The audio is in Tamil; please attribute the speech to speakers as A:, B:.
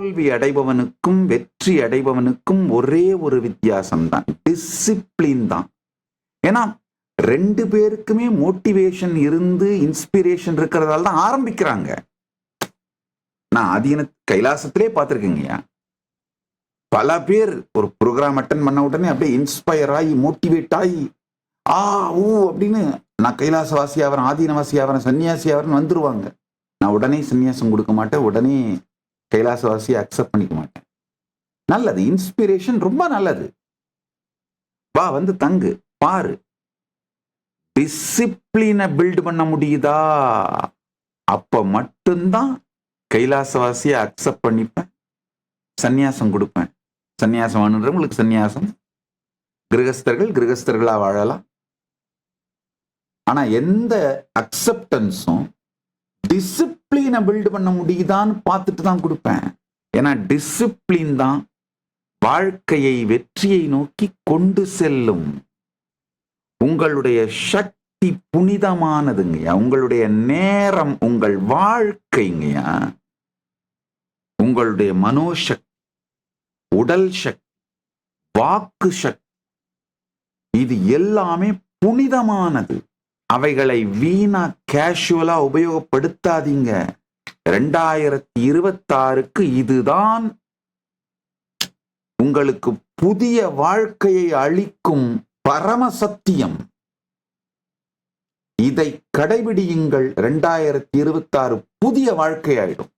A: தோல்வி அடைபவனுக்கும் வெற்றி அடைபவனுக்கும் ஒரே ஒரு வித்தியாசம்தான், டிசிப்ளின் தான். ஏன்னா 2 பேருக்குமே மோட்டிவேஷன் இருந்து இன்ஸ்பிரேஷன் இருக்கிறதால தான் ஆரம்பிக்கிறாங்க. நான் ஆதீன கைலாசத்திலே பார்த்துருக்கேங்கய்யா. பல பேர் ஒரு ப்ரோக்ராம் அட்டன் பண்ண உடனே அப்படியே இன்ஸ்பயர் ஆகி மோட்டிவேட் ஆகி அப்படின்னு நான் கைலாசவாசி ஆகிறேன், ஆதீனவாசி ஆகிறேன், சன்னியாசி ஆகிறேன்னு வந்துருவாங்க. நான் உடனே சன்னியாசம் கொடுக்க மாட்டேன், உடனே கைலாசவாசியை அக்செப்ட் பண்ணிக்க மாட்டேன். நல்லது, இன்ஸ்பிரேஷன் ரொம்ப நல்லது. வா வந்து தங்கு, பாரு. டிசிப்ளினை பில்ட் பண்ண முடியுதா, அப்ப மட்டும்தான் கைலாசவாசியை அக்செப்ட் பண்ணிப்பேன், சன்னியாசம் கொடுப்பேன். சன்னியாசம் வேணுன்றவங்களுக்கு சன்னியாசம், கிரகஸ்தர்களா வாழலாம். ஆனா எந்த அக்செப்டன்ஸும் டிசிப்ளினை பில்ட் பண்ண முடியுதான்னு பார்த்துட்டு தான் கொடுப்பேன். ஏன்னா டிசிப்ளின் தான் வாழ்க்கையை வெற்றியை நோக்கி கொண்டு செல்லும். உங்களுடைய சக்தி புனிதமானதுங்கய்யா. உங்களுடைய நேரம், உங்கள் வாழ்க்கைங்கய்யா, உங்களுடைய மனோசக்தி, உடல் சக்தி, வாக்கு சக்தி, இது எல்லாமே புனிதமானது. அவைகளை வீணா கேஷுவலா உபயோகப்படுத்தாதீங்க. 2026க்கு இதுதான் உங்களுக்கு புதிய வாழ்க்கையை அளிக்கும் பரம சத்தியம். இதை கடைபிடியுங்கள். 2026 புதிய வாழ்க்கை ஆயிடும்.